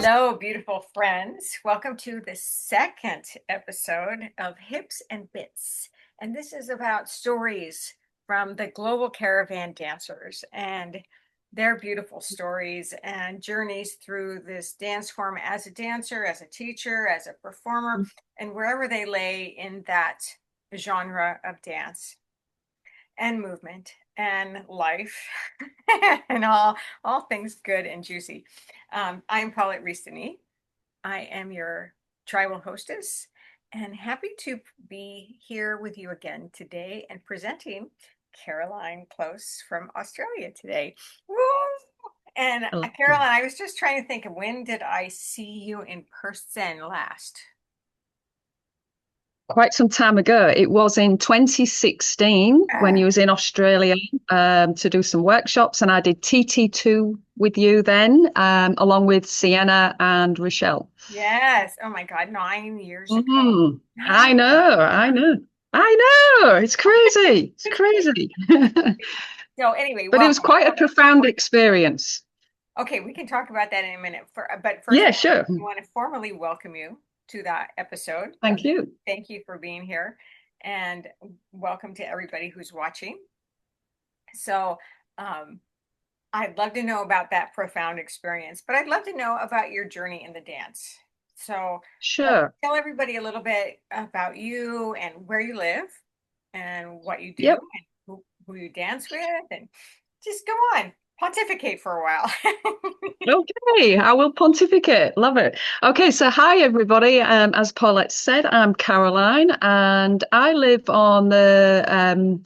Hello, beautiful friends. Welcome to the second episode of Hips and Bits. And this is about stories from the Global Caravan dancers and their beautiful stories and journeys through this dance form as a dancer, as a teacher, as a performer, and wherever they lay in that genre of dance and movement and life and all things good and juicy. I'm Paulette Rees-Denis. I am your tribal hostess and happy to be here with you again today and presenting Caroline Close from Australia today. Woo! And Caroline, I was just trying to think of when did I see you in person last? Quite some time ago. It was in 2016 when you was in Australia to do some workshops, and I did TT2 with you then, along with Sienna and Rochelle. Yes. Oh my God, 9 years ago. I know, I know, I know. It's crazy. It's crazy. So anyway, But it was welcome. quite a profound experience. Okay, we can talk about that in a minute. But first, Yeah, sure. I want to formally welcome you to that episode. Thank you. Thank you for being here, and welcome to everybody who's watching. So, I'd love to know about that profound experience, but I'd love to know about your journey in the dance. So, Sure. tell everybody a little bit about you and where you live and what you do Yep. and who you dance with, and just go on, pontificate for a while. Okay, I will pontificate. Love it. Okay, so hi everybody. As Paulette said, I'm Caroline, and I live on the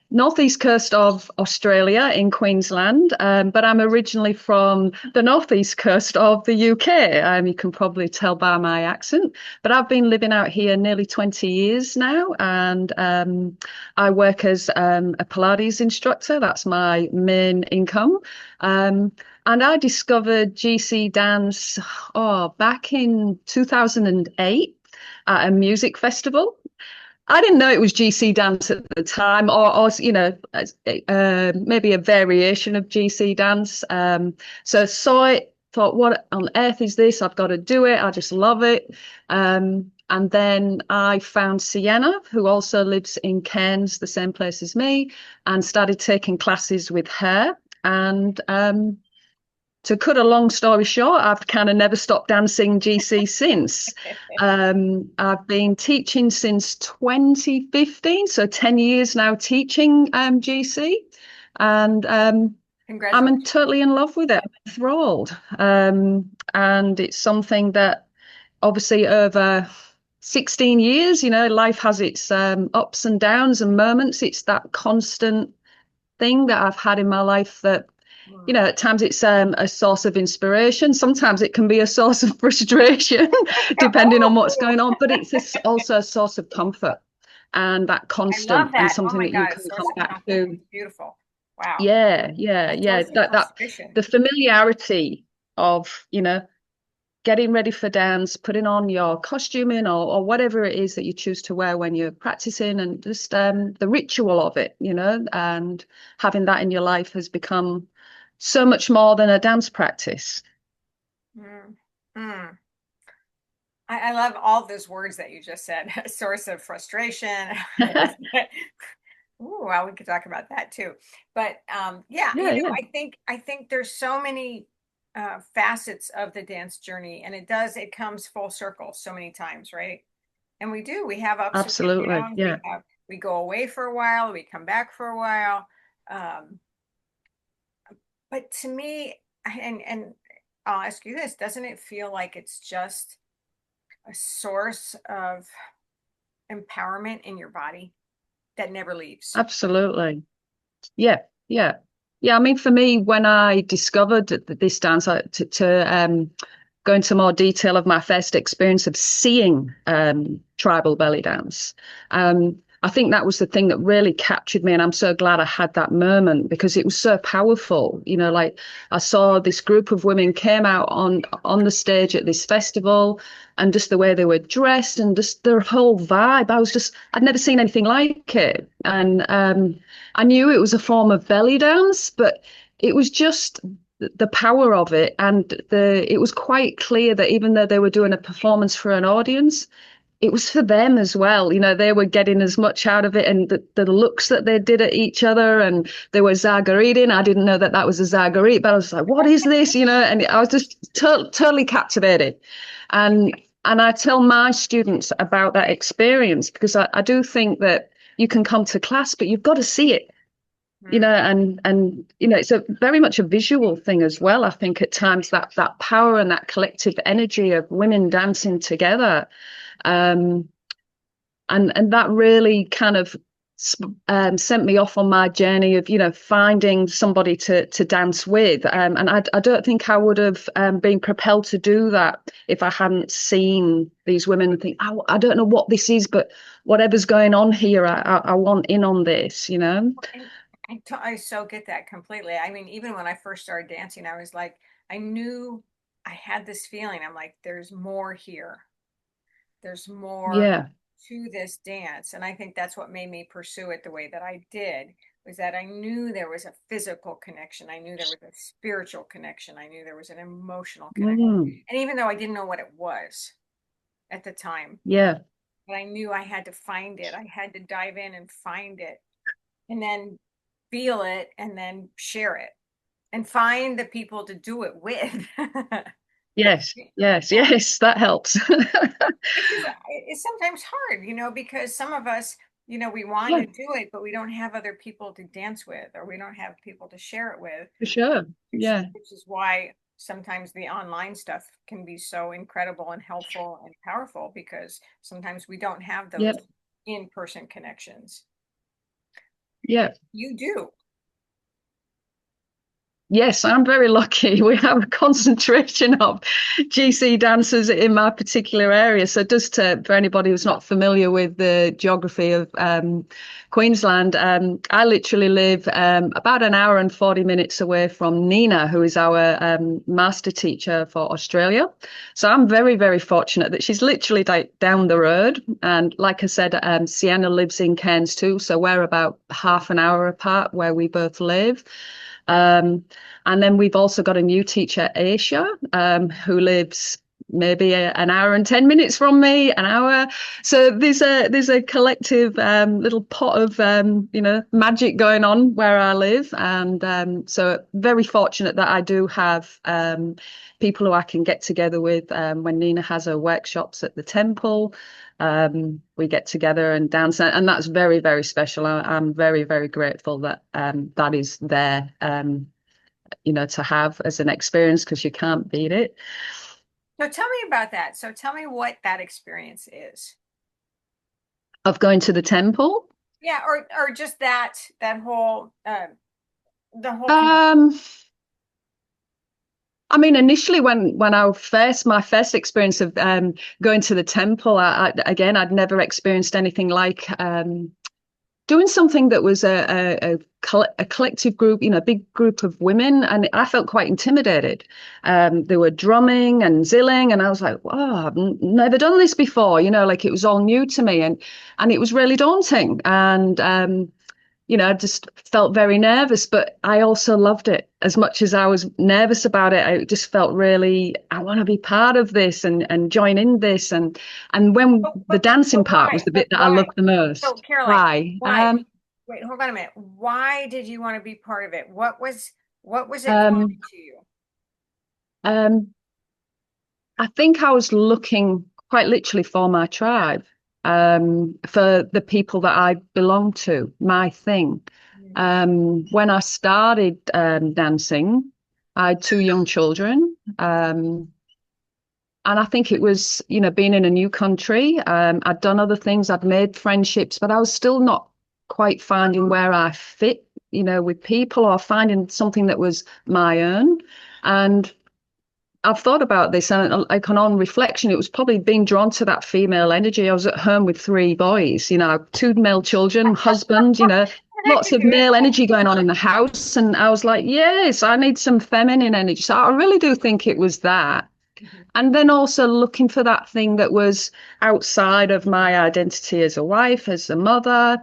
northeast coast of Australia in Queensland, but I'm originally from the northeast coast of the UK. You can probably tell by my accent, but I've been living out here nearly 20 years now, and I work as a Pilates instructor. That's my main income. And I discovered GC dance back in 2008 at a music festival. I didn't know it was GC dance at the time, or maybe a variation of GC dance. So I saw it, thought, what on earth is this? I've got to do it. I just love it. And then I found Sienna, who also lives in Cairns, the same place as me, and started taking classes with her. And to cut a long story short, I've kind of never stopped dancing GC since. I've been teaching since 2015, so 10 years now teaching GC. And I'm Congratulations. totally in love with it. I'm enthralled. And it's something that obviously over 16 years, life has its ups and downs and moments. It's that constant thing that I've had in my life that at times it's a source of inspiration. Sometimes it can be a source of frustration, depending on what's going on. But it's also a source of comfort and that I love constant and that. Oh something my that you God, a can source come of back comfort to. is beautiful. Wow. Yeah, yeah, A yeah. source of That frustration. the familiarity of getting ready for dance, putting on your costuming or whatever it is that you choose to wear when you're practicing, and just the ritual of it, and having that in your life has become so much more than a dance practice. Mm. Mm. I love all those words that you just said. A source of frustration. Ooh, well, we could talk about that too. But yeah, Yeah, yeah, I think there's so many facets of the dance journey, and it comes full circle so many times, right? And we have ups, we have absolutely. downs, Yeah. we go away for a while, we come back for a while. Um, but to me, and I'll ask you this, doesn't it feel like it's just a source of empowerment in your body that never leaves? Absolutely. Yeah, yeah. Yeah, I mean, for me, when I discovered this dance, to go into more detail of my first experience of seeing tribal belly dance, I think that was the thing that really captured me. And I'm so glad I had that moment because it was so powerful. Like I saw this group of women came out on the stage at this festival, and just the way they were dressed and just their whole vibe. I'd never seen anything like it. And I knew it was a form of belly dance, but it was just the power of it, and it was quite clear that even though they were doing a performance for an audience, it was for them as well. They were getting as much out of it, and the looks that they did at each other, and they were zagareeding. I didn't know that that was a zagareed, but I was like, what is this? And I was just totally captivated. And and I tell my students about that experience because I do think that you can come to class, but you've got to see it. Mm. And it's a very much a visual thing as well. I think at times that power and that collective energy of women dancing together, um, and that really kind of sent me off on my journey of finding somebody to dance with. And I don't think I would have been propelled to do that if I hadn't seen these women and think, oh, I don't know what this is, but whatever's going on here, I want in on this. And I so get that completely. I mean, even when I first started dancing, I was like, I knew I had this feeling. I'm like, there's more here. There's more Yeah. to this dance. And I think that's what made me pursue it the way that I did, was that I knew there was a physical connection. I knew there was a spiritual connection. I knew there was an emotional connection. Mm, And even though I didn't know what it was at the time, yeah. but I knew I had to find it. I had to dive in and find it and then feel it and then share it and find the people to do it with. Yes. Yes. Yeah. Yes. That helps. Because it's sometimes hard, because some of us, we want Yeah, to do it, but we don't have other people to dance with, or we don't have people to share it with, for sure. which, Yeah. which is why sometimes the online stuff can be so incredible and helpful and powerful, because sometimes we don't have Yeah. those in-person connections. Yeah. You do. Yes, I'm very lucky. We have a concentration of GC dancers in my particular area. So, just for anybody who's not familiar with the geography of Queensland, I literally live about an hour and 40 minutes away from Nina, who is our master teacher for Australia. So, I'm very, very fortunate that she's literally down the road. And like I said, Sienna lives in Cairns too. So, we're about half an hour apart where we both live. Um, and then we've also got a new teacher, Aisha, who lives maybe an hour and 10 minutes from me, an hour. So there's a collective little pot of magic going on where I live, and so very fortunate that I do have people who I can get together with when Nina has her workshops at the temple. We get together and dance, and that's very, very special. I'm very, very grateful that that is there, to have as an experience because you can't beat it. So tell me about that. So tell me what that experience is. Of going to the temple. Yeah, or just that whole the whole connection. Um, I mean, initially when my first experience of going to the temple, again, I'd never experienced anything like doing something that was a collective group, a big group of women, and I felt quite intimidated. They were drumming and zilling, and I was like, "Wow, I've never done this before." Like it was all new to me, and it was really daunting. And I just felt very nervous, but I also loved it as much as I was nervous about it. I just felt really, I want to be part of this and join in this. And when the dancing But part why? was the But bit that I why? loved the So most. Caroline, Why? why? Wait, hold on a minute. Why did you want to be part of it? What was it Um, drawing to you? um, I think I was looking quite literally for my tribe, for the people that I belong to, my thing. Mm. When I started dancing, I had two young children. And I think it was, being in a new country. I'd done other things, I'd made friendships, but I was still not quite finding where I fit, with people or finding something that was my own. And I've thought about this, and like on reflection, it was probably being drawn to that female energy. I was at home with three boys, two male children, husband, I lots could of do it. male energy going on in the house. And I was like, yes, I need some feminine energy. So I really do think it was that. Mhm. And then also looking for that thing that was outside of my identity as a wife, as a mother,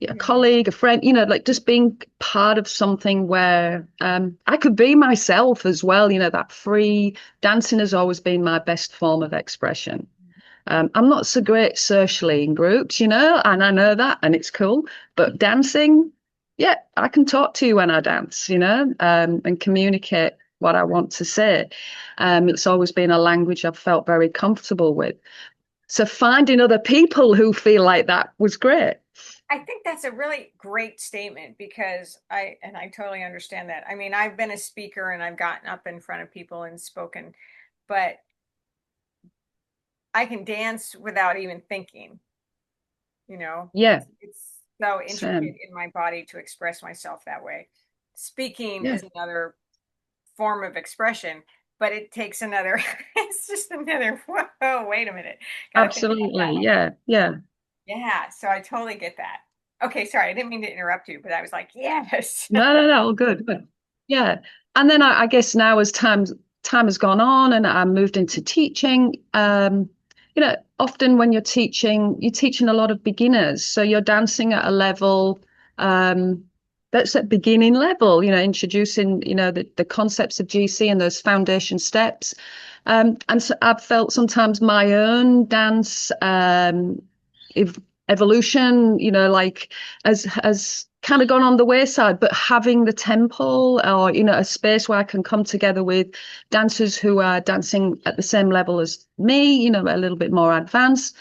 a colleague, a friend, like just being part of something where I could be myself as well. That free dancing has always been my best form of expression. I'm not so great socially in groups, and I know that, and it's cool. But dancing, yeah, I can talk to you when I dance, and communicate what I want to say. It's always been a language I've felt very comfortable with. So finding other people who feel like that was great. I think that's a really great statement because I totally understand that. I mean, I've been a speaker and I've gotten up in front of people and spoken, but I can dance without even thinking, Yeah, it's so intricate same. in my body to express myself that way. Speaking Yeah, is another form of expression, but it takes another, it's just another, whoa, wait a minute. Gotta think about absolutely. that. Yeah, yeah. Yeah, so I totally get that. Okay, sorry, I didn't mean to interrupt you, but I was like, yes. No, no, no, all good. Good. Yeah. And then I guess now as time has gone on and I moved into teaching, often when you're teaching a lot of beginners. So you're dancing at a level um, that's at beginning level, introducing, the concepts of GC and those foundation steps. And so I've felt sometimes my own dance ev evolution, like as kind of gone on the wayside, but having the temple or, a space where I can come together with dancers who are dancing at the same level as me, a little bit more advanced,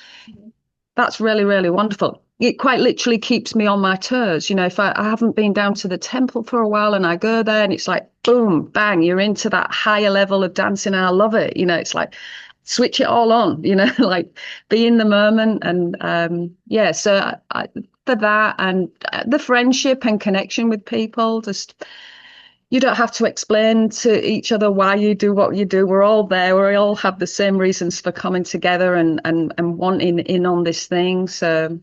that's really, really wonderful. It quite literally keeps me on my toes. If I haven't been down to the temple for a while and I go there and it's like, boom, bang, you're into that higher level of dancing. And I love it. It's like, switch it all on, like be in the moment. And yeah, so for that and the friendship and connection with people, just you don't have to explain to each other why you do what you do. We're all there. We all have the same reasons for coming together and wanting in on this thing. So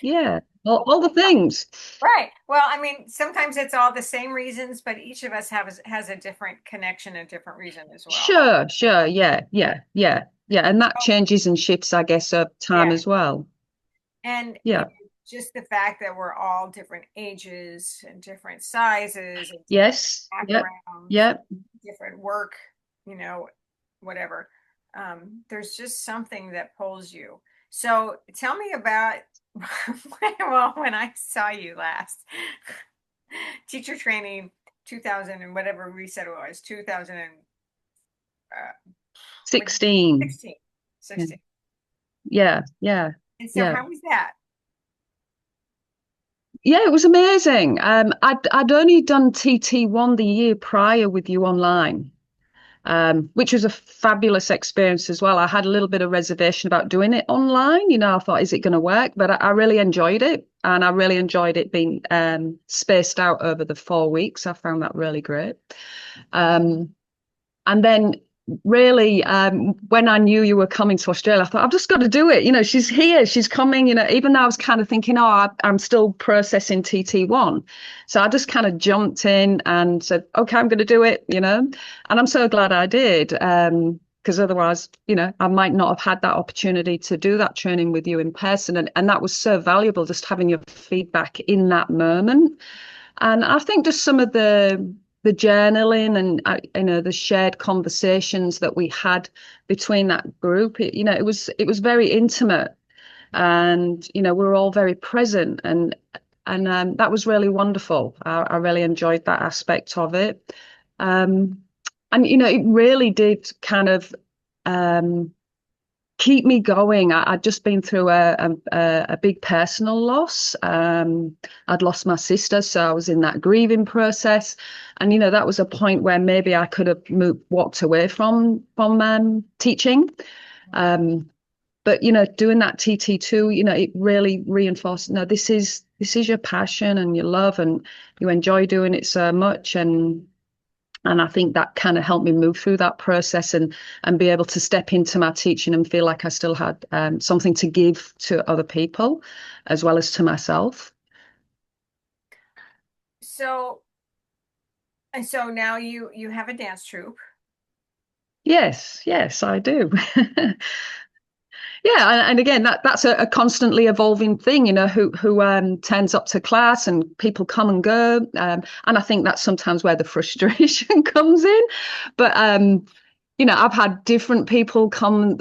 yeah, all the things. Right. Well, I mean, sometimes it's all the same reasons, but each of us has a different connection, a different reason as well. Sure, sure. Yeah, yeah, yeah, yeah. And that Oh, changes and shifts, I guess, over time yeah. as well. And Yeah. just the fact that we're all different ages and different sizes and different Yes. Yep. backgrounds, Yep. different work, you know, whatever. There's just something that pulls you. So tell me about, well, when I saw you last, teacher training 2000 and whatever we said it was, 2000 and what, 16. 16, Yeah. 16. Yeah. Yeah. And so Yeah. how was that? Yeah, it was amazing. I'd only done TT1 the year prior with you online, which was a fabulous experience as well. I had a little bit of reservation about doing it online. I thought, is it going to work? But I really enjoyed it, and I really enjoyed it being spaced out over the 4 weeks. I found that really great. Um, and then really, when I knew you were coming to Australia, I thought, I've just got to do it. She's here, she's coming, even though I was kind of thinking, oh, I'm still processing TT1. So I just kind of jumped in and said, okay, I'm going to do it, and I'm so glad I did. Because otherwise, I might not have had that opportunity to do that training with you in person. And that was so valuable, just having your feedback in that moment. And I think just some of the journaling and the shared conversations that we had between that group, it was very intimate, and we were all very present, and that was really wonderful. I really enjoyed that aspect of it, um, and it really did kind of um, keep me going. I'd just been through a big personal loss. I'd lost my sister, so I was in that grieving process, and that was a point where maybe I could have walked away from teaching. Um, but doing that TT2, it really reinforced. No, this is your passion and your love, and you enjoy doing it so much, and I think that kind of helped me move through that process and be able to step into my teaching and feel like I still had something to give to other people as well as to myself. So, and so now you have a dance troupe. Yes, yes, I do. Yeah, and again, that's a constantly evolving thing, who turns up to class and people come and go, and I think that's sometimes where the frustration comes in. But I've had different people come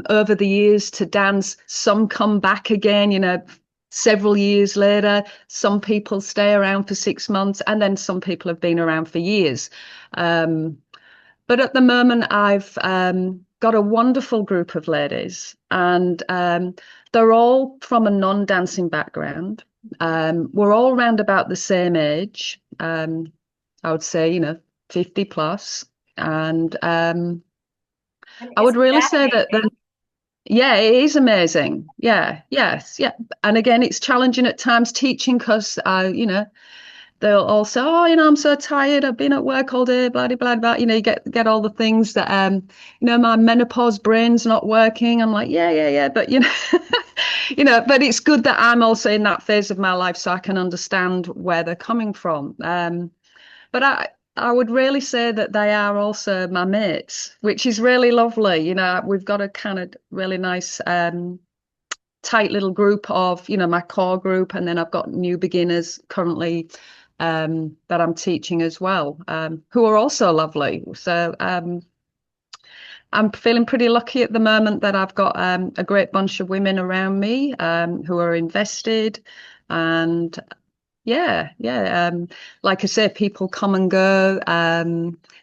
over the years to dance. Some come back again, several years later. Some people stay around for 6 months, and then some people have been around for years. Um, but at the moment, I've got a wonderful group of ladies, and they're all from a non-dancing background. We're all around about the same age. I would say, 50 plus. And And I would isn't really that say that, amazing? yeah, it is amazing. Yeah, yes, yeah. And again, it's challenging at times teaching because they'll all say, "Oh, I'm so tired. I've been at work all day, blah, blah, blah, blah." You get all the things that, my menopause brain's not working. I'm like, yeah, yeah, yeah. But, but it's good that I'm also in that phase of my life so I can understand where they're coming from. But I would really say that they are also my mates, which is really lovely. We've got a kind of really nice, tight little group of, my core group, and then I've got new beginners currently that I'm teaching as well, who are also lovely. So I'm feeling pretty lucky at the moment that I've got a great bunch of women around me who are invested. And yeah, yeah. Like I say, people come and go.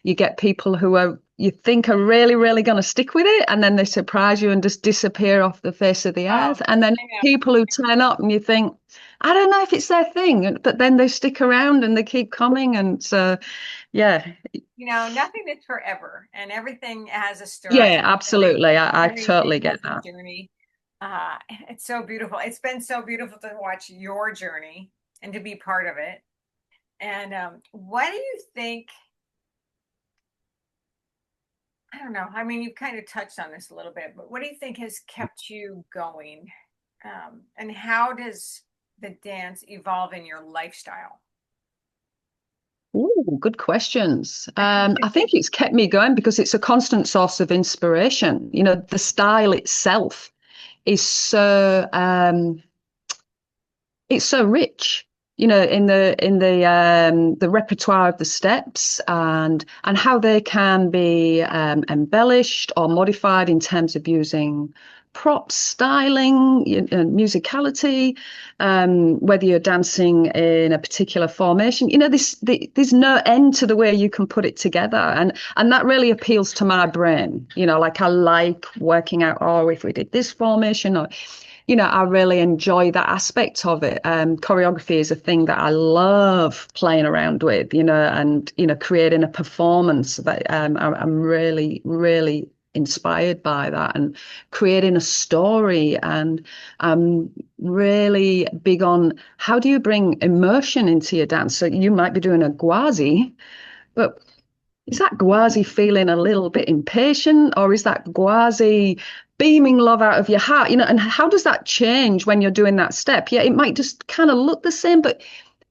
You get people who you think are really, really going to stick with it, and then they surprise you and just disappear off the face of the Oh, earth. And then I know. people who turn up and you think, I don't know if it's their thing, but then they stick around and they keep coming. And so, yeah, Nothing is forever, and everything has a story. yeah, absolutely. I Everything totally has get a that. journey. It's so beautiful. It's been so beautiful to watch your journey and to be part of it. And what do you think? I don't know. I mean, you've kind of touched on this a little bit, but what do you think has kept you going? And how does the dance evolve in your lifestyle? Ooh, good questions. I think it's kept me going because it's a constant source of inspiration. The style itself is it's so rich, in the repertoire of the steps and how they can be embellished or modified in terms of using props, styling, musicality, whether you're dancing in a particular formation. There's no end to the way you can put it together, and that really appeals to my brain. Like I like working out, oh, if we did this formation, or I really enjoy that aspect of it. Choreography is a thing that I love playing around with, and, creating a performance that I'm really, really inspired by that, and creating a story. And I'm really big on how do you bring immersion into your dance? So you might be doing a gwazi, but is that Gwazi feeling a little bit impatient, or is that Gwazi beaming love out of your heart? And how does that change when you're doing that step? Yeah, it might just kind of look the same, but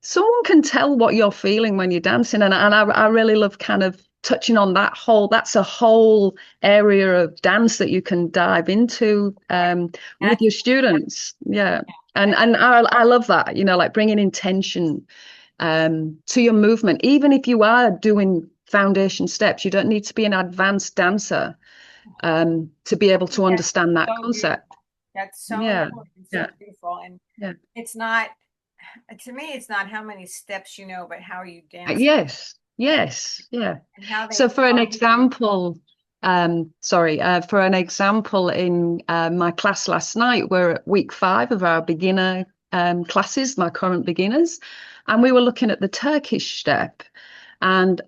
someone can tell what you're feeling when you're dancing. And I really love kind of touching on that's a whole area of dance that you can dive into with That's your students. Yeah. And that's and I love that, like bringing intention to your movement. Even if you are doing foundation steps, you don't need to be an advanced dancer to be able to that's understand that so concept. beautiful. That's so Yeah, important and so yeah, beautiful. And yeah. it's not, to me, it's not how many steps you know, but how you dance Yes, yes, yeah. and how they So for an help you. example, for an example in my class last night, we're at week 5 of our beginner classes, my current beginners, and we were looking at the Turkish step. And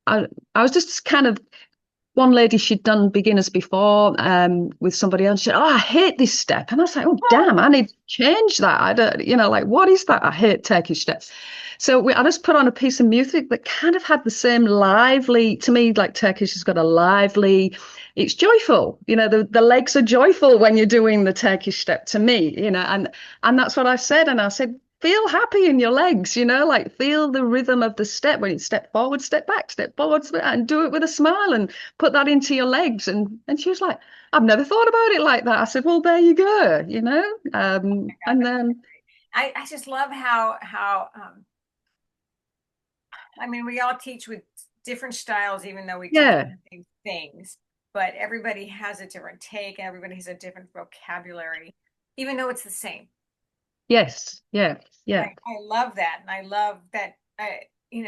I was just kind of one lady, she'd done beginners before with somebody else. She said, "Oh, I hate this step." And I was like, "Oh, damn, I need to change that. I don't, like, what is that? I hate Turkish steps." So I just put on a piece of music that kind of had the same lively, to me, like Turkish has got a lively, it's joyful. The legs are joyful when you're doing the Turkish step to me, and that's what I said. And I said, feel happy in your legs, like feel the rhythm of the step when you step forward, step back, and do it with a smile and put that into your legs. And she was like, I've never thought about it like that. I said, well, there you go. God, And that's so then, great. I just love how I mean, we all teach with different styles, even though we teach yeah, the same things, but everybody has a different take, everybody has a different vocabulary, even though it's the same. yes, yeah, yeah, I love that. And I love that,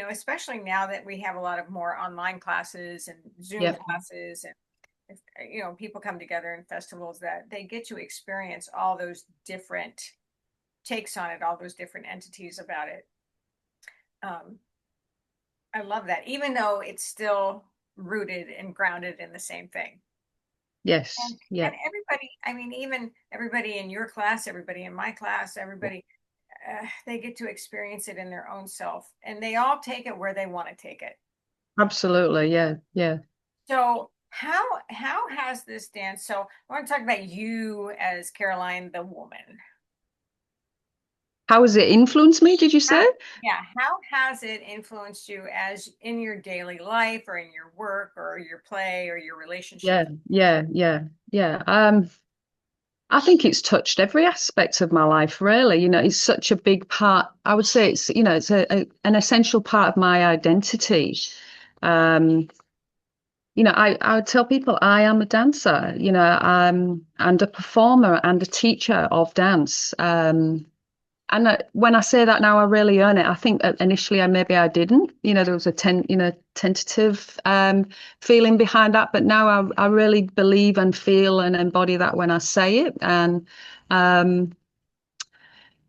especially now that we have a lot of more online classes and Zoom yeah, classes, and people come together in festivals that they get to experience all those different takes on it, all those different entities about it. Um, I love that, even though it's still rooted and grounded in the same thing. yes, And yeah, everybody, I mean, even everybody in your class, everybody in my class, everybody, they get to experience it in their own self, and they all take it where they want to take it. absolutely, yeah, yeah. So how has this dance? So I want to talk about you as Caroline the woman. How has it influenced me, did you How, say? yeah, how has it influenced you as in your daily life or in your work or your play or your Yeah, relationships? yeah, yeah, yeah. I think it's touched every aspect of my life, really. It's such a big part. I would say it's an essential part of my identity. Um, I would tell people I am a dancer, and a performer and a teacher of dance. And when I say that now, I really earn it. I think that initially I didn't. There was a tentative feeling behind that, but now I really believe and feel and embody that when I say it, and um,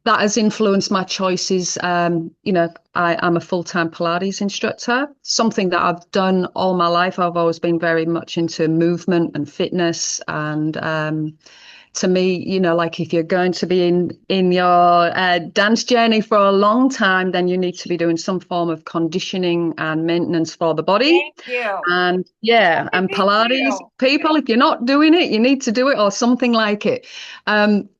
that has influenced my choices. I'm a full-time Pilates instructor, something that I've done all my life. I've always been very much into movement and fitness, and to me, like if you're going to be in your dance journey for a long time, then you need to be doing some form of conditioning and maintenance for the body. Thank you. And yeah, and Me Pilates too. people, if you're not doing it, you need to do it or something like it.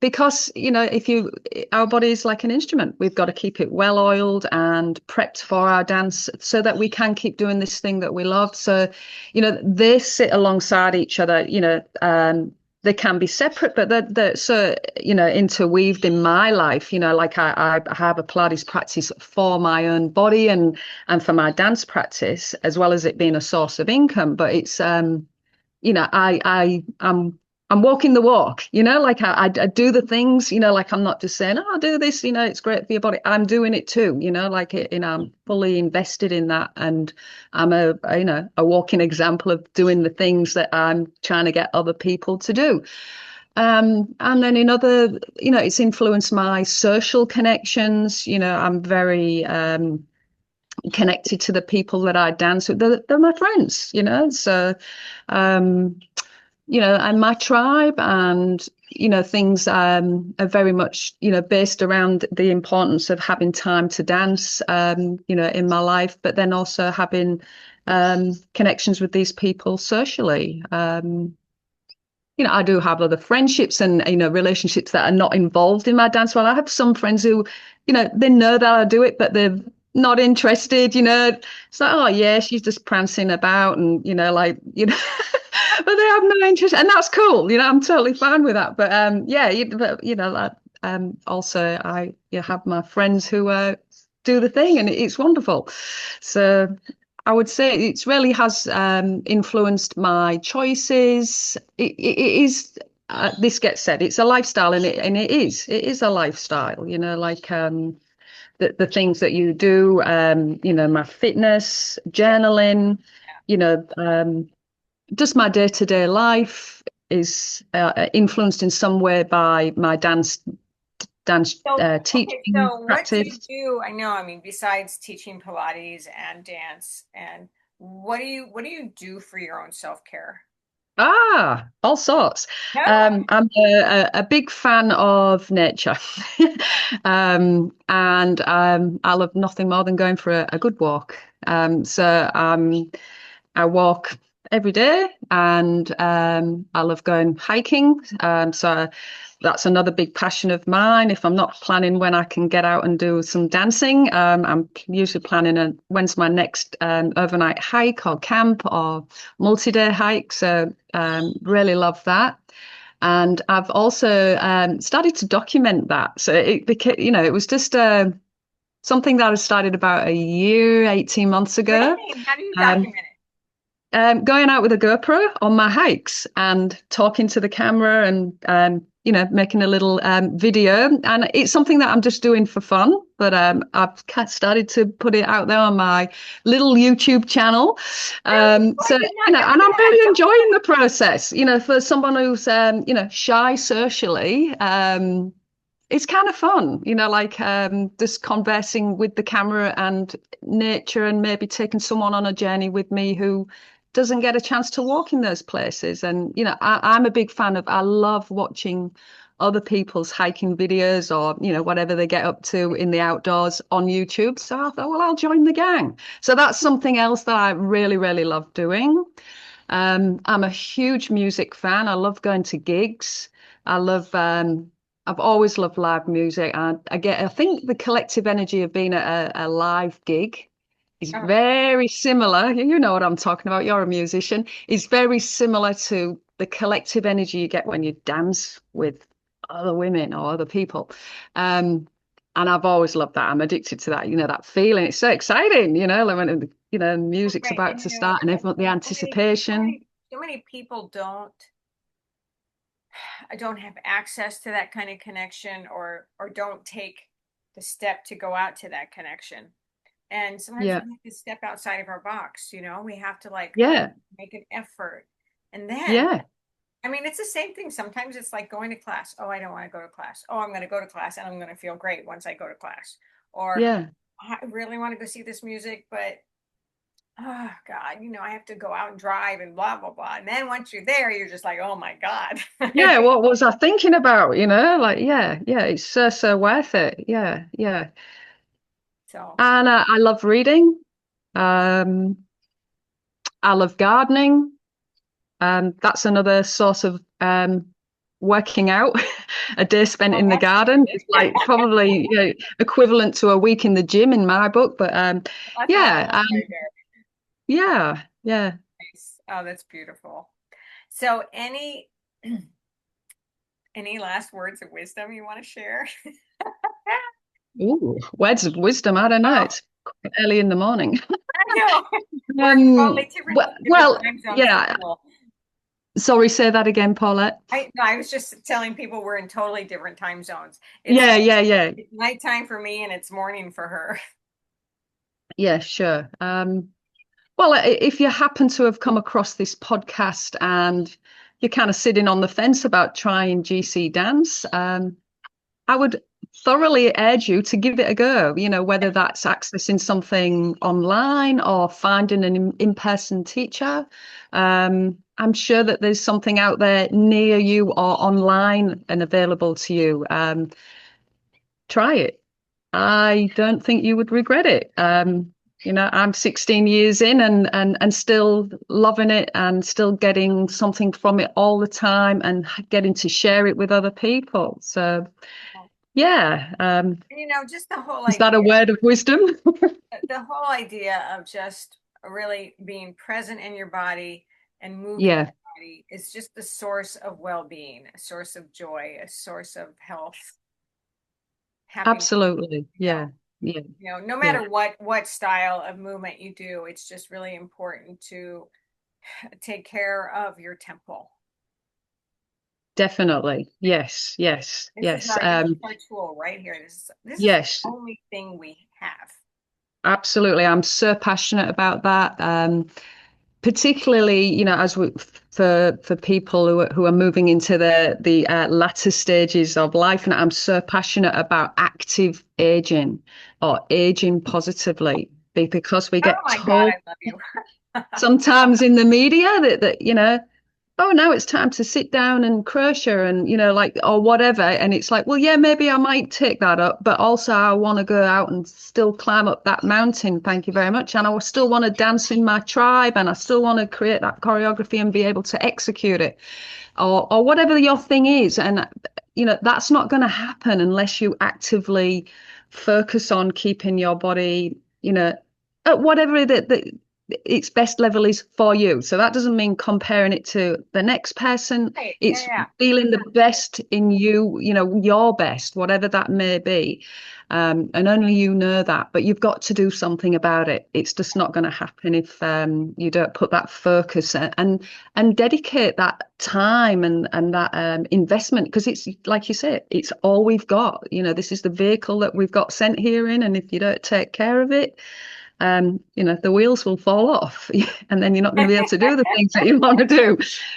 Because, if our body is like an instrument, we've got to keep it well oiled and prepped for our dance so that we can keep doing this thing that we love. So, they sit alongside each other, they can be separate, but they're so, interweaved in my life. Like I have a Pilates practice for my own body and for my dance practice, as well as it being a source of income. But it's I'm walking the walk, like I do the things, like I'm not just saying, oh, I'll do this, it's great for your body. I'm doing it too, like I'm fully invested in that. And I'm a walking example of doing the things that I'm trying to get other people to do. And then in other, it's influenced my social connections. I'm very connected to the people that I dance with. They're my friends, so um, and my tribe and things are very much based around the importance of having time to dance in my life, but then also having connections with these people socially. I do have other friendships and relationships that are not involved in my dance. Well, I have some friends who, they know that I do it, but they're not interested. It's like, oh yeah, she's just prancing about, and like but they have no interest, and that's cool. I'm totally fine with that. But yeah, like, also I have my friends who do the thing, and it's wonderful. So I would say it really has influenced my choices. It is. This gets said. It's a lifestyle, and it is a lifestyle. Like the things that you do. My fitness, journaling. Just my day-to-day life is influenced in some way by my dance So, okay, teaching so what do you practice. do? I know, I mean, besides teaching Pilates and dance, and what do you do for your own self-care? All sorts. No. I'm a big fan of nature. And I love nothing more than going for a good walk. So I walk every day, and I love going hiking. So that's another big passion of mine. If I'm not planning when I can get out and do some dancing, I'm usually planning when's my next overnight hike or camp or multi-day hike. So really love that. And I've also started to document that. So it became, it was just something that I started about a year, 18 months ago. Really? How do you Um, document it? Going out with a GoPro on my hikes and talking to the camera and making a little video. And it's something that I'm just doing for fun, but I've started to put it out there on my little YouTube channel. Really? Oh, I So did not know and I'm that. really enjoying the process. For someone who's shy socially. It's kind of fun, like just conversing with the camera and nature and maybe taking someone on a journey with me who doesn't get a chance to walk in those places. And, I'm a big fan I love watching other people's hiking videos or, whatever they get up to in the outdoors on YouTube. So I thought, well, I'll join the gang. So that's something else that I really, really love doing. I'm a huge music fan. I love going to gigs. I love I've always loved live music. I think the collective energy of being at a live gig is Oh, very similar. You know what I'm talking about. You're a musician. It's very similar to the collective energy you get when you dance with other women or other people. Um, and I've always loved that. I'm addicted to that, that feeling. It's so exciting, like when, music's right. about And to start and everyone, the so anticipation. many, so many people don't have access to that kind of connection or don't take the step to go out to that connection. And sometimes Yeah. we have to step outside of our box, we have to like Yeah. make an effort. And then, Yeah. I mean, it's the same thing. Sometimes it's like going to class. Oh, I don't want to go to class. Oh, I'm going to go to class and I'm going to feel great once I go to class. Or Yeah. I really want to go see this music, but oh God, I have to go out and drive and blah, blah, blah. And then once you're there, you're just like, oh my God. Yeah. What was I thinking about? Like, yeah, yeah, it's so worth it. Yeah. Yeah. So, And I love reading. Um, I love gardening. That's another source of working out. A day spent oh, in the garden is absolutely. like probably equivalent to a week in the gym in my book. But That's what I yeah, love right there. yeah, yeah. Nice. Oh, that's beautiful. So, any last words of wisdom you want to share? Ooh, words of wisdom. I don't know. Oh, It's quite early in the morning. I know. We're in totally different Well, time zones as yeah. well. Sorry, say that again, Paulette. I was just telling people we're in totally different time zones. It's Yeah, yeah, yeah, it's nighttime for me and it's morning for her. yeah, sure. Well, if you happen to have come across this podcast and you're kind of sitting on the fence about trying GC dance, I would thoroughly urge you to give it a go, whether that's accessing something online or finding an in-person teacher. I'm sure that there's something out there near you or online and available to you. Try it. I don't think you would regret it. I'm 16 years in and still loving it and still getting something from it all the time and getting to share it with other people. So yeah, Just the whole is that idea, a word of wisdom? of just really being present in your body and moving Yeah, your body is just the source of well-being, a source of joy, a source of health, happiness. absolutely. You know, Yeah, yeah, no yeah, matter what style of movement you do, it's just really important to take care of your temple. definitely. Yes, yes, yes. This is our tool right here. This is Yes, the only thing we have. absolutely. I'm so passionate about that. Particularly, as for people who are moving into the latter stages of life, and I'm so passionate about active aging or aging positively, because we Oh get my God, told I love you. sometimes in the media that oh, now it's time to sit down and crochet and, like, or whatever. And it's like, well, yeah, maybe I might take that up, but also I want to go out and still climb up that mountain. Thank you very much. And I still want to dance in my tribe and I still want to create that choreography and be able to execute it or whatever your thing is. And that's not going to happen unless you actively focus on keeping your body, at whatever its best level is for you. So that doesn't mean comparing it to the next person. Right. Yeah, It's yeah. feeling the best in you, your best, whatever that may be. And only you know that, but you've got to do something about it. It's just not going to happen if you don't put that focus and dedicate that time and that investment, because it's like you say, it's all we've got. This is the vehicle that we've got sent here in, and if you don't take care of it, the wheels will fall off and then you're not going to be able to do the things that you want to do.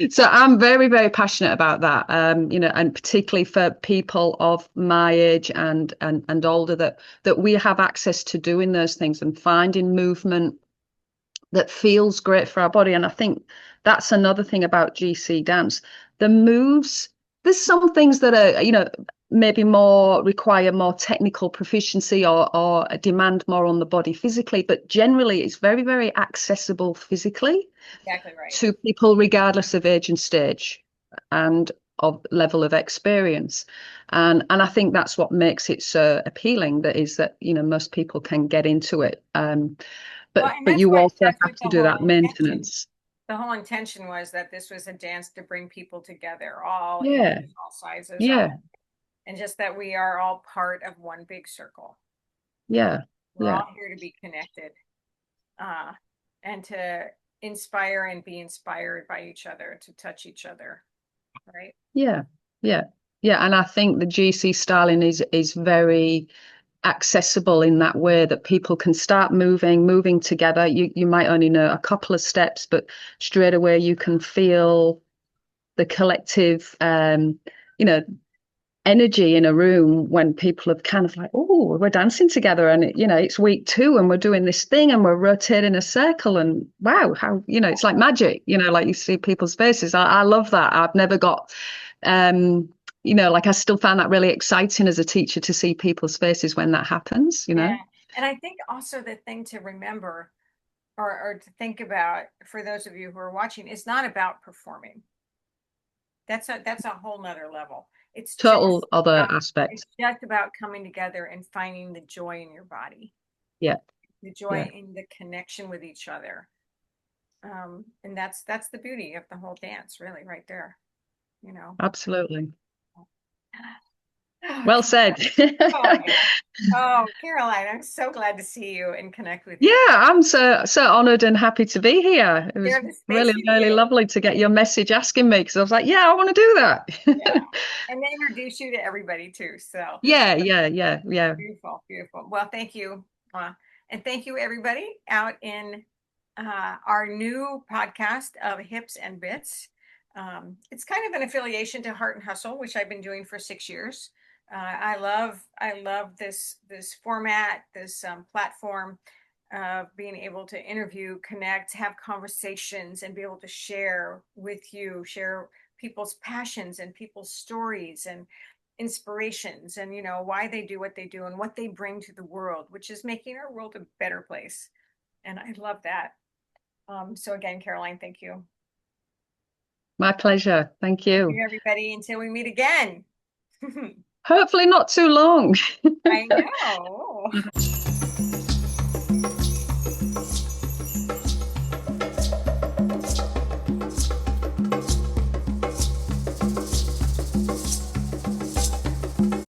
So I'm very, very passionate about that, and particularly for people of my age and older, that we have access to doing those things and finding movement that feels great for our body. And I think that's another thing about GC dance. The moves, there's some things that are, maybe require more technical proficiency or demand more on the body physically, but generally it's very, very accessible physically Exactly right. to people regardless of age and stage and of level of experience. And I think that's what makes it so appealing, that most people can get into it. Well, and But that's you what also that's have what to the do whole that intention. maintenance. The whole intention was that this was a dance to bring people together, all Yeah, ages, all sizes, yeah, all, and just that we are all part of one big circle. yeah, We're yeah, all here to be connected, uh, and to inspire and be inspired by each other, to touch each other, right? yeah, yeah, yeah. And I think the GC styling is very accessible in that way, that people can start moving together. You might only know a couple of steps, but straight away you can feel the collective you know energy in a room when people have kind of like, oh, we're dancing together, and it's week 2 and we're doing this thing and we're rotating a circle, and wow, how it's like magic, like you see people's faces. I love that. I've never got like, I still found that really exciting as a teacher to see people's faces when that happens. Yeah. And I think also the thing to remember, or to think about for those of you who are watching, is not about performing. That's a whole nother level. It's Total just other about aspect. it's just about coming together and finding the joy in your body, Yeah, the joy yeah, in the connection with each other. And that's the beauty of the whole dance, really, right there, you know. absolutely. Oh, Well said. oh my gosh. Oh, Caroline, I'm so glad to see you and connect with Yeah, you. I'm so honored and happy to be here. It was Share the space really, with really you. lovely to get your message asking me, because I was like, yeah, I want to do Yeah. that. And they introduce you to everybody too. So Yeah, yeah, yeah, yeah. beautiful, beautiful. Well, thank you. And thank you, everybody, out in our new podcast of Hips and Bits. It's kind of an affiliation to Heart and Hustle, which I've been doing for 6 years. I love this format, this platform of being able to interview, connect, have conversations, and be able to share with you, share people's passions and people's stories and inspirations, and why they do what they do and what they bring to the world, which is making our world a better place. And I love that. So again, Caroline, thank you. My pleasure. Thank Thank you. you, everybody. Until we meet again. Hopefully not too long. I know.